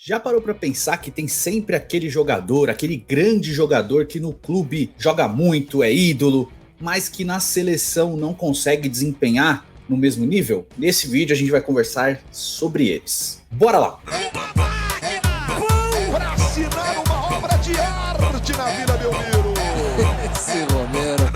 Já parou pra pensar que tem sempre aquele jogador, aquele grande jogador que no clube joga muito, é ídolo, mas que na seleção não consegue desempenhar no mesmo nível? Nesse vídeo a gente vai conversar sobre eles. Bora lá! Vão pra assinar uma obra de arte na Vila Belmiro. Esse Romero.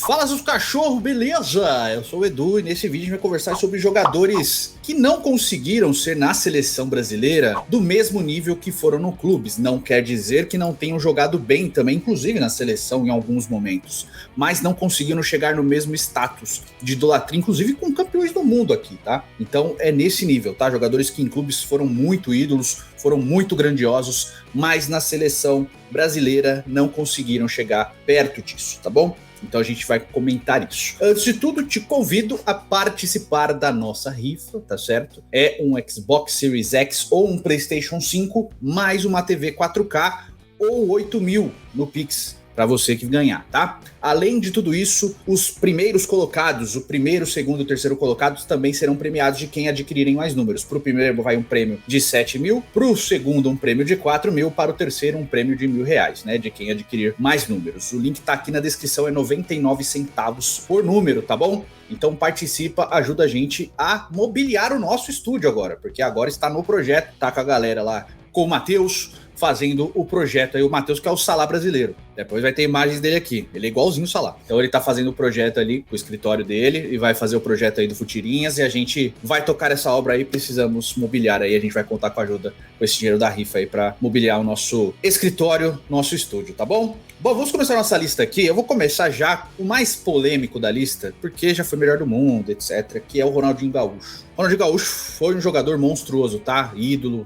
Fala, seus cachorros, beleza? Eu sou o Edu e nesse vídeo a gente vai conversar sobre jogadores que não conseguiram ser na seleção brasileira do mesmo nível que foram no clubes. Não quer dizer que não tenham jogado bem também, inclusive na seleção em alguns momentos, mas não conseguiram chegar no mesmo status de idolatria, inclusive com campeões do mundo aqui, tá? Então é nesse nível, tá? Jogadores que em clubes foram muito ídolos, foram muito grandiosos, mas na seleção brasileira não conseguiram chegar perto disso, tá bom? Então a gente vai comentar isso. Antes de tudo, te convido a participar da nossa rifa, tá certo? É um Xbox Series X ou um PlayStation 5, mais uma TV 4K ou 8.000 no Pix, para você que ganhar, tá? Além de tudo isso, os primeiros colocados, o primeiro, segundo e terceiro colocados também serão premiados de quem adquirirem mais números. Para o primeiro vai um prêmio de 7.000, para o segundo um prêmio de 4.000, para o terceiro um prêmio de R$1.000, né? De quem adquirir mais números. O link tá aqui na descrição, é 99 centavos por número, tá bom? Então participa, ajuda a gente a mobiliar o nosso estúdio agora, porque agora está no projeto, tá com a galera lá, com o Matheus, fazendo o projeto aí, o Matheus, que é o Salah brasileiro. Depois vai ter imagens dele aqui, ele é igualzinho o Salah. Então ele tá fazendo o projeto ali, o escritório dele, e vai fazer o projeto aí do Futirinhas, e a gente vai tocar essa obra aí, precisamos mobiliar aí, a gente vai contar com a ajuda, com esse dinheiro da rifa aí, pra mobiliar o nosso escritório, nosso estúdio, tá bom? Bom, vamos começar a nossa lista aqui. Eu vou começar já o mais polêmico da lista, porque já foi melhor do mundo, etc, que é o Ronaldinho Gaúcho. Ronaldinho Gaúcho foi um jogador monstruoso, tá? Ídolo,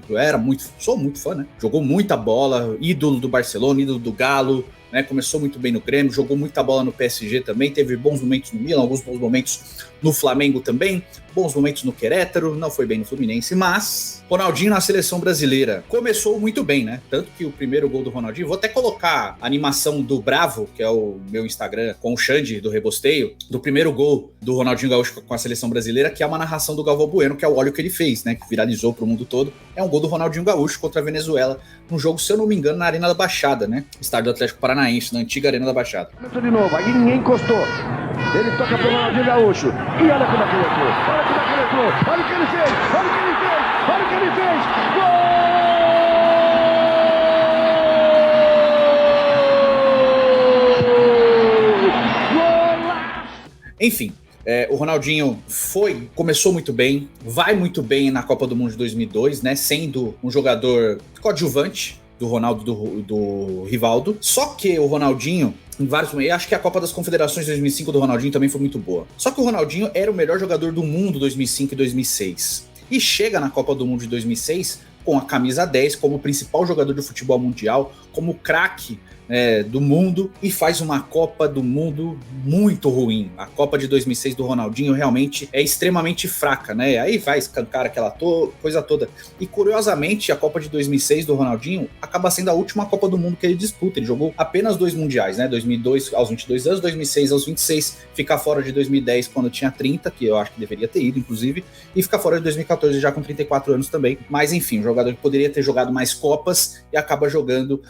sou muito fã, né? Jogou muita bola, ídolo do Barcelona, ídolo do Galo, né? Começou muito bem no Grêmio, jogou muita bola no PSG também, teve bons momentos no Milan, alguns bons momentos no Flamengo também, bons momentos no Querétaro, não foi bem no Fluminense, mas Ronaldinho na seleção brasileira começou muito bem, né? Tanto que o primeiro gol do Ronaldinho, vou até colocar a animação do Bravo, que é o meu Instagram, com o Xande do Rebosteio, do primeiro gol do Ronaldinho Gaúcho com a seleção brasileira, que é uma narração do Galvão Bueno, que é o óleo que ele fez, né? Que viralizou pro mundo todo. É um gol do Ronaldinho Gaúcho contra a Venezuela, num jogo, se eu não me engano, na Arena da Baixada, né? Estádio do Atlético Paranaense, na antiga Arena da Baixada. De novo, aí ninguém encostou. Ele toca pro Ronaldinho Gaúcho. E olha como é que ele entrou. Olha como é que ele entrou. Olha o que ele fez. Olha o que ele fez. Olha o que ele fez. Gol! Golaço! Enfim, o Ronaldinho começou muito bem, vai muito bem na Copa do Mundo de 2002, né? Sendo um jogador coadjuvante do Ronaldo, do Rivaldo. Só que o Ronaldinho, em vários momentos, acho que a Copa das Confederações de 2005 do Ronaldinho também foi muito boa. Só que o Ronaldinho era o melhor jogador do mundo 2005 e 2006. E chega na Copa do Mundo de 2006 com a camisa 10 como principal jogador do futebol mundial, como craque do mundo, e faz uma Copa do Mundo muito ruim. A Copa de 2006 do Ronaldinho realmente é extremamente fraca, né? Aí vai escancar aquela coisa toda. E curiosamente, a Copa de 2006 do Ronaldinho acaba sendo a última Copa do Mundo que ele disputa. Ele jogou apenas 2 mundiais, né? 2002 aos 22 anos, 2006 aos 26, fica fora de 2010 quando tinha 30, que eu acho que deveria ter ido, inclusive, e fica fora de 2014 já com 34 anos também. Mas enfim, um jogador que poderia ter jogado mais Copas e acabou jogando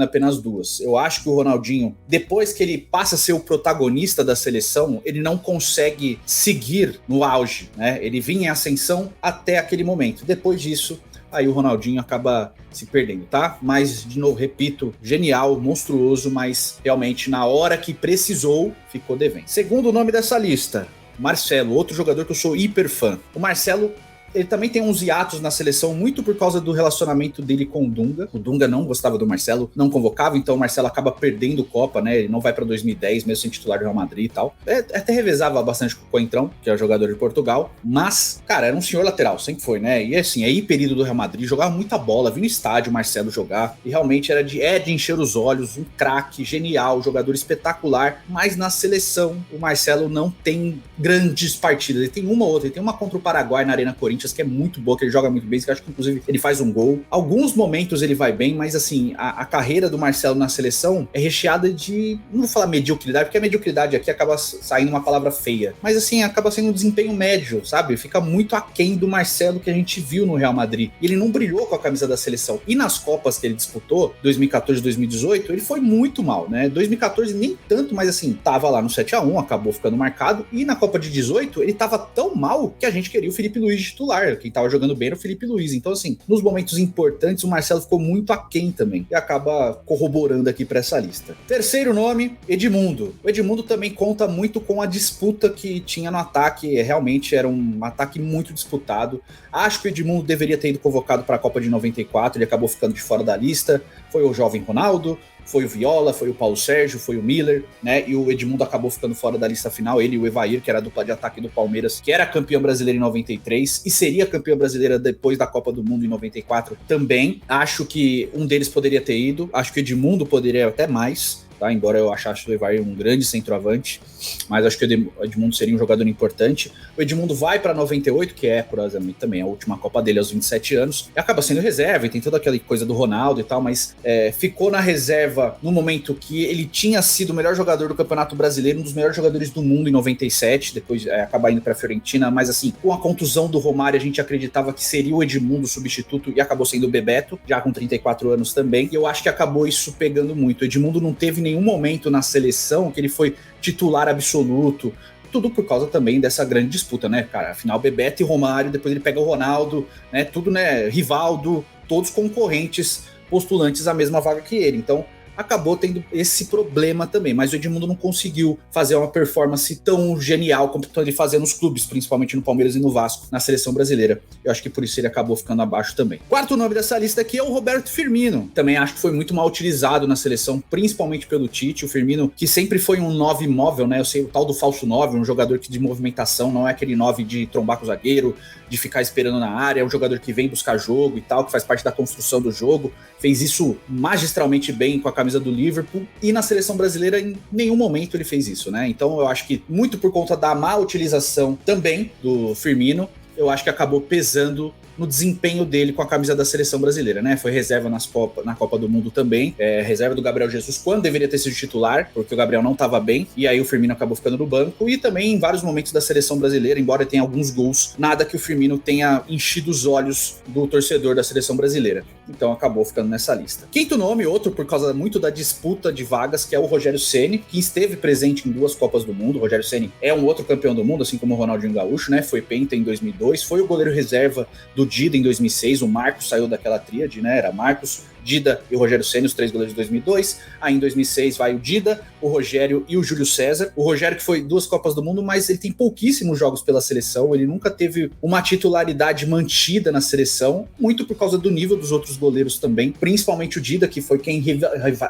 apenas 2. Eu acho que o Ronaldinho, depois que ele passa a ser o protagonista da seleção, ele não consegue seguir no auge, né? Ele vinha em ascensão até aquele momento. Depois disso, aí o Ronaldinho acaba se perdendo, tá? Mas, de novo, repito, genial, monstruoso, mas realmente na hora que precisou, ficou devendo. Segundo nome dessa lista, Marcelo, outro jogador que eu sou hiper fã. O Marcelo, ele também tem uns hiatos na seleção, muito por causa do relacionamento dele com o Dunga. O Dunga não gostava do Marcelo, não convocava, então o Marcelo acaba perdendo Copa, né? Ele não vai pra 2010, mesmo sem titular do Real Madrid e tal. Até revezava bastante com o Coentrão, que é o jogador de Portugal. Mas, cara, era um senhor lateral, sempre foi, né? E assim, é hiper ídolo do Real Madrid, jogava muita bola, vi no estádio o Marcelo jogar. E realmente era de encher os olhos, um craque, genial, jogador espetacular. Mas na seleção, o Marcelo não tem grandes partidas. Ele tem uma ou outra, ele tem uma contra o Paraguai na Arena Corinthians, Corinthians, que é muito boa, que ele joga muito bem, que eu acho que inclusive ele faz um gol. Alguns momentos ele vai bem, mas assim, a carreira do Marcelo na seleção é recheada de, não vou falar mediocridade, porque a mediocridade aqui acaba saindo uma palavra feia, mas assim, acaba sendo um desempenho médio, sabe? Fica muito aquém do Marcelo que a gente viu no Real Madrid. E ele não brilhou com a camisa da seleção. E nas Copas que ele disputou, 2014 e 2018, ele foi muito mal, né? 2014 nem tanto, mas assim, tava lá no 7-1, acabou ficando marcado. E na Copa de 18, ele tava tão mal que a gente queria o Felipe Luiz de titular. Quem tava jogando bem era o Felipe Luiz. Então assim, nos momentos importantes, o Marcelo ficou muito aquém também. E acaba corroborando aqui para essa lista. Terceiro nome, Edmundo. O Edmundo também conta muito com a disputa que tinha no ataque. Realmente era um ataque muito disputado. Acho que o Edmundo deveria ter ido convocado para a Copa de 94, ele acabou ficando de fora da lista. Foi o jovem Ronaldo, foi o Viola, foi o Paulo Sérgio, foi o Miller, né? E o Edmundo acabou ficando fora da lista final. Ele e o Evair, que era a dupla de ataque do Palmeiras, que era campeão brasileiro em 93 e seria campeão brasileira depois da Copa do Mundo em 94 também. Acho que um deles poderia ter ido, acho que o Edmundo poderia até mais. Tá? Embora eu achasse o Evair um grande centroavante, mas acho que o Edmundo seria um jogador importante. O Edmundo vai para 98, que é, curiosamente, também a última Copa dele aos 27 anos, e acaba sendo reserva, e tem toda aquela coisa do Ronaldo e tal, mas ficou na reserva no momento que ele tinha sido o melhor jogador do Campeonato Brasileiro, um dos melhores jogadores do mundo em 97, depois acaba indo para a Fiorentina, mas assim, com a contusão do Romário, a gente acreditava que seria o Edmundo o substituto, e acabou sendo o Bebeto, já com 34 anos também, e eu acho que acabou isso pegando muito. O Edmundo não teve nenhum momento na seleção que ele foi titular absoluto, tudo por causa também dessa grande disputa, né, cara? Afinal, Bebeto e Romário, depois ele pega o Ronaldo, né, tudo, né, Rivaldo, todos concorrentes, postulantes à mesma vaga que ele, então acabou tendo esse problema também, mas o Edmundo não conseguiu fazer uma performance tão genial como ele fazia nos clubes, principalmente no Palmeiras e no Vasco, na seleção brasileira. Eu acho que por isso ele acabou ficando abaixo também. Quarto nome dessa lista aqui é o Roberto Firmino. Também acho que foi muito mal utilizado na seleção, principalmente pelo Tite. O Firmino, que sempre foi um 9 móvel, né? Eu sei, o tal do falso 9, um jogador que de movimentação, não é aquele 9 de trombar com o zagueiro, de ficar esperando na área, é um jogador que vem buscar jogo e tal, que faz parte da construção do jogo. Fez isso magistralmente bem com a camisa do Liverpool, e na seleção brasileira em nenhum momento ele fez isso, né? Então eu acho que muito por conta da má utilização também do Firmino, eu acho que acabou pesando no desempenho dele com a camisa da seleção brasileira, né? Foi reserva na Copa do Mundo também, reserva do Gabriel Jesus quando deveria ter sido titular, porque o Gabriel não estava bem, e aí o Firmino acabou ficando no banco, e também em vários momentos da seleção brasileira, embora tenha alguns gols, nada que o Firmino tenha enchido os olhos do torcedor da seleção brasileira. Então acabou ficando nessa lista. Quinto nome, outro por causa muito da disputa de vagas, que é o Rogério Ceni, que esteve presente em 2 Copas do Mundo. O Rogério Ceni é um outro campeão do mundo, assim como o Ronaldinho Gaúcho, né? Foi penta em 2002, foi o goleiro reserva do Dida em 2006, o Marcos saiu daquela tríade, né? Era Marcos, Dida e o Rogério Ceni, os 3 goleiros de 2002. Aí em 2006 vai o Dida, o Rogério e o Júlio César. O Rogério que foi 2 Copas do Mundo, mas ele tem pouquíssimos jogos pela seleção, ele nunca teve uma titularidade mantida na seleção, muito por causa do nível dos outros goleiros também, principalmente o Dida, que foi quem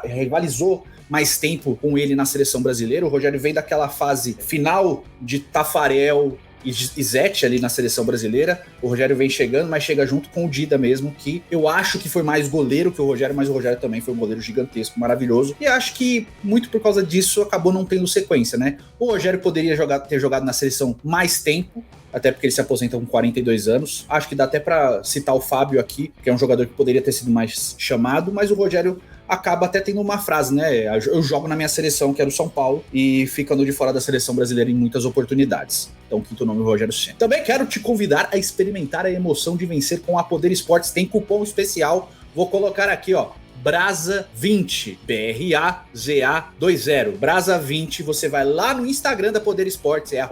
rivalizou mais tempo com ele na seleção brasileira. O Rogério vem daquela fase final de Tafarel e Zete ali na seleção brasileira. O Rogério vem chegando, mas chega junto com o Dida mesmo, que eu acho que foi mais goleiro que o Rogério, mas o Rogério também foi um goleiro gigantesco, maravilhoso, e acho que muito por causa disso acabou não tendo sequência, né? O Rogério poderia ter jogado na seleção mais tempo, até porque ele se aposenta com 42 anos. Acho que dá até para citar o Fábio aqui, que é um jogador que poderia ter sido mais chamado, mas o Rogério acaba até tendo uma frase, né? Eu jogo na minha seleção, que era o São Paulo, e ficando de fora da seleção brasileira em muitas oportunidades. Então, quinto nome, Rogério Ceni. Também quero te convidar a experimentar a emoção de vencer com a Poder Esportes. Tem cupom especial. Vou colocar aqui, ó, Braza20, BRAZA20, Braza20. Você vai lá no Instagram da Poder Esportes, é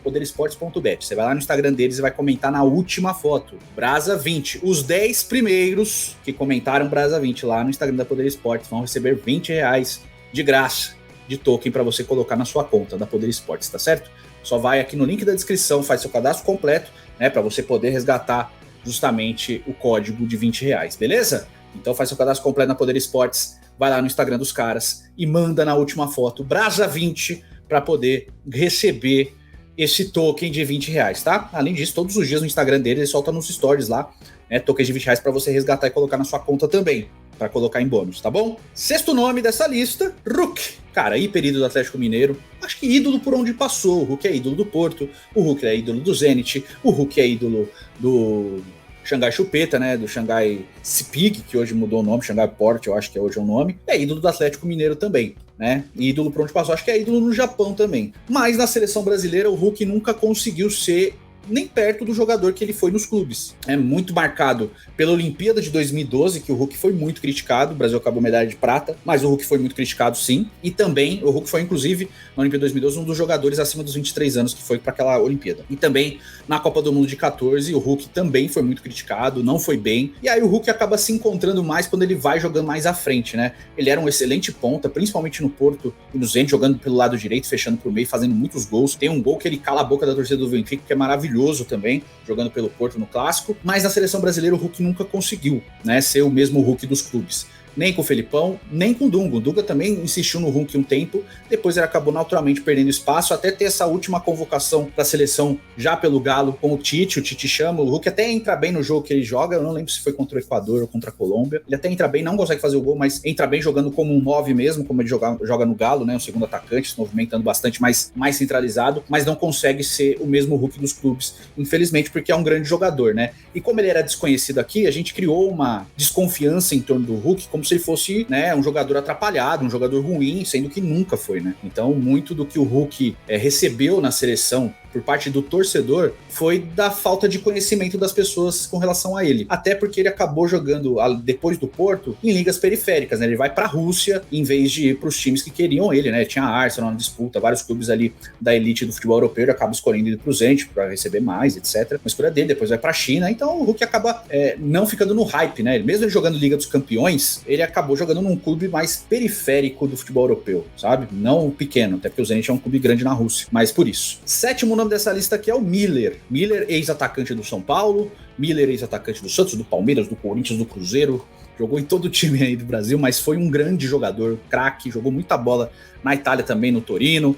@poderesportes.bet. Você vai lá no Instagram deles e vai comentar na última foto, Braza20. Os 10 primeiros que comentaram Braza20 lá no Instagram da Poder Esportes vão receber R$20 de graça de token para você colocar na sua conta da Poder Esportes, tá certo? Só vai aqui no link da descrição, faz seu cadastro completo, né, para você poder resgatar justamente o código de R$20, beleza? Então faz seu cadastro completo na Poder Esportes, vai lá no Instagram dos caras e manda na última foto Braza20 para poder receber esse token de R$20, tá? Além disso, todos os dias no Instagram dele, ele solta nos stories lá, né, tokens de R$20 para você resgatar e colocar na sua conta também. pra colocar em bônus, tá bom? Sexto nome dessa lista, Hulk. Cara, hiper ídolo do Atlético Mineiro. Acho que ídolo por onde passou. O Hulk é ídolo do Porto, o Hulk é ídolo do Zenit, o Hulk é ídolo do Xangai Chupeta, né, do Xangai Sepig, que hoje mudou o nome, Xangai Port, eu acho que hoje é o nome, é ídolo do Atlético Mineiro também, né, ídolo por onde passou, acho que é ídolo no Japão também. Mas na seleção brasileira o Hulk nunca conseguiu ser nem perto do jogador que ele foi nos clubes. É muito marcado pela Olimpíada de 2012, que o Hulk foi muito criticado, o Brasil acabou medalha de prata, mas o Hulk foi muito criticado sim, e também o Hulk foi inclusive na Olimpíada de 2012 um dos jogadores acima dos 23 anos que foi para aquela Olimpíada. E também na Copa do Mundo de 14, o Hulk também foi muito criticado, não foi bem, e aí o Hulk acaba se encontrando mais quando ele vai jogando mais à frente, né? Ele era um excelente ponta, principalmente no Porto e no Zenit, jogando pelo lado direito, fechando pro meio, fazendo muitos gols. Tem um gol que ele cala a boca da torcida do Benfica, que é maravilhoso também, jogando pelo Porto no Clássico, mas na seleção brasileira o Hulk nunca conseguiu, né, ser o mesmo Hulk dos clubes. Nem com o Felipão, nem com o Dunga. O Dunga também insistiu no Hulk um tempo, depois ele acabou naturalmente perdendo espaço, até ter essa última convocação para a seleção já pelo Galo com o Tite chama, o Hulk até entra bem no jogo que ele joga, eu não lembro se foi contra o Equador ou contra a Colômbia, ele até entra bem, não consegue fazer o gol, mas entra bem jogando como um 9 mesmo, como ele joga no Galo, né, um segundo atacante, se movimentando bastante, mais centralizado, mas não consegue ser o mesmo Hulk dos clubes, infelizmente, porque é um grande jogador, né, e como ele era desconhecido aqui, a gente criou uma desconfiança em torno do Hulk, como se ele fosse, né, um jogador atrapalhado, um jogador ruim, sendo que nunca foi, né? Então, muito do que o Hulk recebeu na seleção por parte do torcedor foi da falta de conhecimento das pessoas com relação a ele. Até porque ele acabou jogando, depois do Porto, em ligas periféricas, né? Ele vai pra Rússia em vez de ir pros times que queriam ele, né? Tinha a Arsenal na disputa, vários clubes ali da elite do futebol europeu, ele acaba escolhendo ir pro Zenit pra receber mais, etc. Uma escolha dele, depois vai pra China, então o Hulk acaba não ficando no hype, né? Mesmo ele jogando Liga dos Campeões, ele acabou jogando num clube mais periférico do futebol europeu, sabe? Não pequeno, até porque o Zenit é um clube grande na Rússia, mas por isso. Sétimo nome dessa lista aqui é o Miller. Miller, ex-atacante do São Paulo, Miller, ex-atacante do Santos, do Palmeiras, do Corinthians, do Cruzeiro, jogou em todo o time aí do Brasil, mas foi um grande jogador, craque, jogou muita bola na Itália também, no Torino.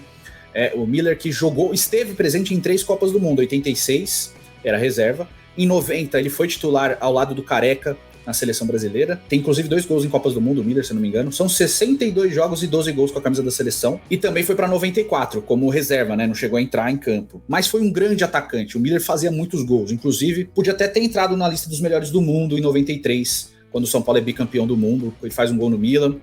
O Miller que esteve presente em 3 Copas do Mundo, 86, era reserva, em 90 ele foi titular ao lado do Careca, na seleção brasileira, tem inclusive 2 gols em Copas do Mundo, o Miller, se não me engano, são 62 jogos e 12 gols com a camisa da seleção, e também foi para 94 como reserva, né, não chegou a entrar em campo, mas foi um grande atacante, o Miller fazia muitos gols, inclusive podia até ter entrado na lista dos melhores do mundo em 93, quando o São Paulo é bicampeão do mundo, ele faz um gol no Milan,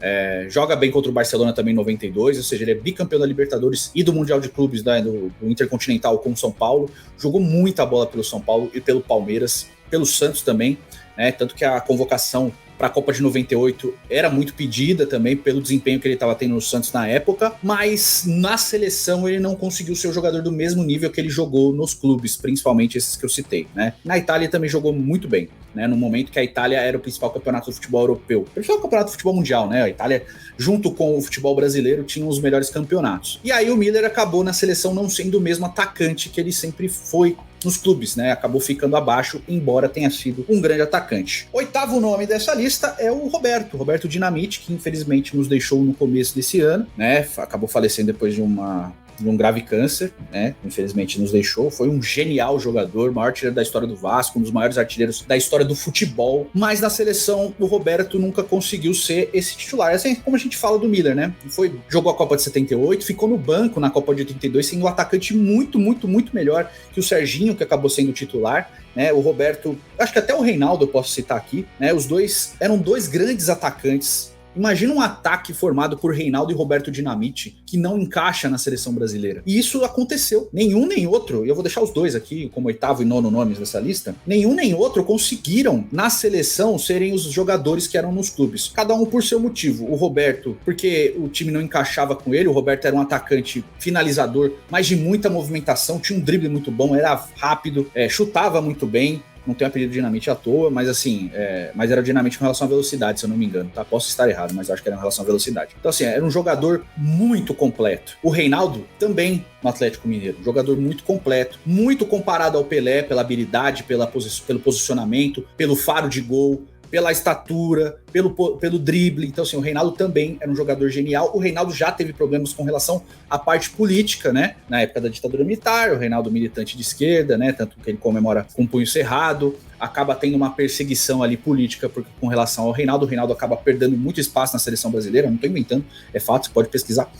joga bem contra o Barcelona também em 92, ou seja, ele é bicampeão da Libertadores e do Mundial de Clubes, né, do Intercontinental com o São Paulo, jogou muita bola pelo São Paulo e pelo Palmeiras, pelo Santos também, né, tanto que a convocação para a Copa de 98 era muito pedida também pelo desempenho que ele estava tendo no Santos na época, mas na seleção ele não conseguiu ser o jogador do mesmo nível que ele jogou nos clubes, principalmente esses que eu citei, né? Na Itália ele também jogou muito bem, né? No momento que a Itália era o principal campeonato do futebol europeu, o principal campeonato do futebol mundial, né? A Itália, junto com o futebol brasileiro, tinha os melhores campeonatos. E aí o Miller acabou na seleção não sendo o mesmo atacante que ele sempre foi nos clubes, né? Acabou ficando abaixo, embora tenha sido um grande atacante. Oitavo nome dessa lista é o Roberto Dinamite, que infelizmente nos deixou no começo desse ano, né? Acabou falecendo depois de um grave câncer, né? Infelizmente nos deixou. Foi um genial jogador, maior artilheiro da história do Vasco, um dos maiores artilheiros da história do futebol, mas na seleção o Roberto nunca conseguiu ser esse titular. Assim como a gente fala do Miller, né? Jogou a Copa de 78, ficou no banco na Copa de 82, sendo um atacante muito, muito, muito melhor que o Serginho, que acabou sendo titular, né? O Roberto, acho que até o Reinaldo eu posso citar aqui, né? Os dois eram 2 grandes atacantes. Imagina um ataque formado por Reinaldo e Roberto Dinamite, que não encaixa na seleção brasileira. E isso aconteceu. Nenhum nem outro, e eu vou deixar os 2 aqui como 8º e 9º nomes dessa lista, nenhum nem outro conseguiram na seleção serem os jogadores que eram nos clubes. Cada um por seu motivo. O Roberto, porque o time não encaixava com ele, o Roberto era um atacante finalizador, mas de muita movimentação, tinha um drible muito bom, era rápido, chutava muito bem. Não tem o apelido de Dinamite à toa, mas assim, mas era Dinamite com relação à velocidade, se eu não me engano, tá? Posso estar errado, mas acho que era em relação à velocidade. Então assim, era um jogador muito completo. O Reinaldo também no Atlético Mineiro, um jogador muito completo, muito comparado ao Pelé pela habilidade, pelo posicionamento, pelo faro de gol, pela estatura, pelo drible. Então, assim, o Reinaldo também era um jogador genial. O Reinaldo já teve problemas com relação à parte política, né? Na época da ditadura militar, o Reinaldo militante de esquerda, né? Tanto que ele comemora com o punho cerrado. Acaba tendo uma perseguição ali política com relação ao Reinaldo. O Reinaldo acaba perdendo muito espaço na seleção brasileira, não estou inventando, é fato, você pode pesquisar.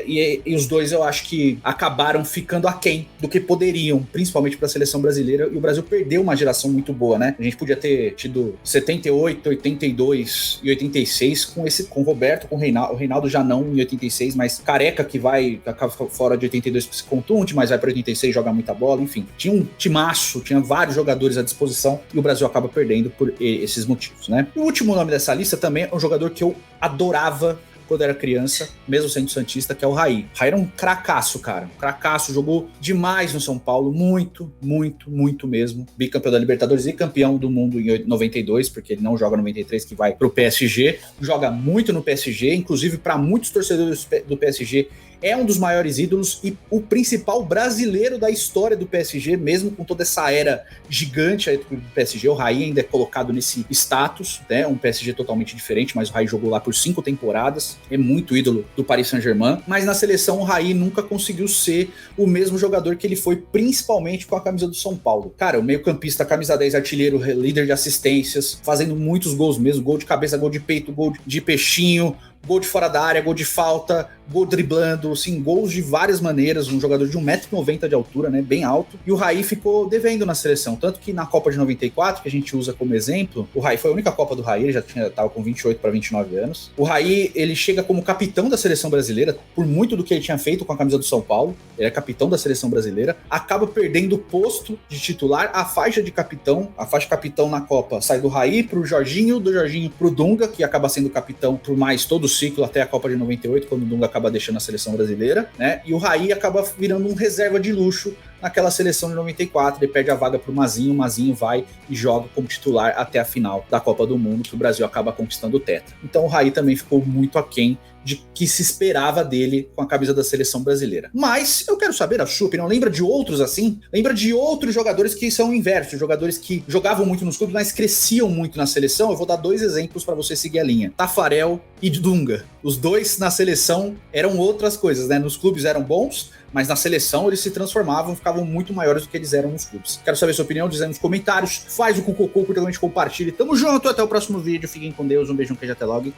E os dois eu acho que acabaram ficando aquém do que poderiam, principalmente para a seleção brasileira, e o Brasil perdeu uma geração muito boa, né? A gente podia ter tido 78, 82 e 86 com o Roberto, com o Reinaldo já não em 86, mas Careca que acaba fora de 82 porque se contunde, mas vai para 86 joga muita bola, enfim. Tinha um timaço, tinha vários jogadores à disposição e o Brasil acaba perdendo por esses motivos, né? O último nome dessa lista também é um jogador que eu adorava quando era criança, mesmo sendo santista, que é o Raí. O Raí era um cracaço, cara. Um cracaço, jogou demais no São Paulo, muito, muito, muito mesmo. Bicampeão da Libertadores e campeão do mundo em 92, porque ele não joga 93, que vai pro PSG. Joga muito no PSG, inclusive para muitos torcedores do PSG, é um dos maiores ídolos e o principal brasileiro da história do PSG, mesmo com toda essa era gigante aí do PSG. O Raí ainda é colocado nesse status, né? Um PSG totalmente diferente, mas o Raí jogou lá por 5 temporadas, é muito ídolo do Paris Saint-Germain, mas na seleção o Raí nunca conseguiu ser o mesmo jogador que ele foi, principalmente com a camisa do São Paulo. Cara, o meio-campista, camisa 10, artilheiro, líder de assistências, fazendo muitos gols mesmo, gol de cabeça, gol de peito, gol de peixinho, gol de fora da área, gol de falta, gol driblando, assim, gols de várias maneiras, um jogador de 1,90 m de altura, né, bem alto, e o Raí ficou devendo na seleção, tanto que na Copa de 94, que a gente usa como exemplo, o Raí foi a única Copa do Raí, ele já estava com 28 para 29 anos, o Raí, ele chega como capitão da seleção brasileira, por muito do que ele tinha feito com a camisa do São Paulo, ele é capitão da seleção brasileira, acaba perdendo o posto de titular, a faixa capitão na Copa sai do Raí pro Jorginho, do Jorginho pro Dunga, que acaba sendo capitão por mais todo o ciclo até a Copa de 98, quando o Dunga acaba deixando a seleção brasileira, né? E o Raí acaba virando um reserva de luxo naquela seleção de 94, ele perde a vaga pro Mazinho, o Mazinho vai e joga como titular até a final da Copa do Mundo, que o Brasil acaba conquistando o tetra. Então o Raí também ficou muito aquém de que se esperava dele com a camisa da seleção brasileira. Mas eu quero saber a sua opinião, lembra de outros assim? Lembra de outros jogadores que são inversos, jogadores que jogavam muito nos clubes, mas cresciam muito na seleção? Eu vou dar 2 exemplos para você seguir a linha. Tafarel e Dunga. Os dois na seleção eram outras coisas, né? Nos clubes eram bons, mas na seleção eles se transformavam, ficavam muito maiores do que eles eram nos clubes. Quero saber a sua opinião, diz aí nos comentários, faz o cucocô, compartilhe. Tamo junto, até o próximo vídeo, fiquem com Deus, um beijo, um queijo, até logo.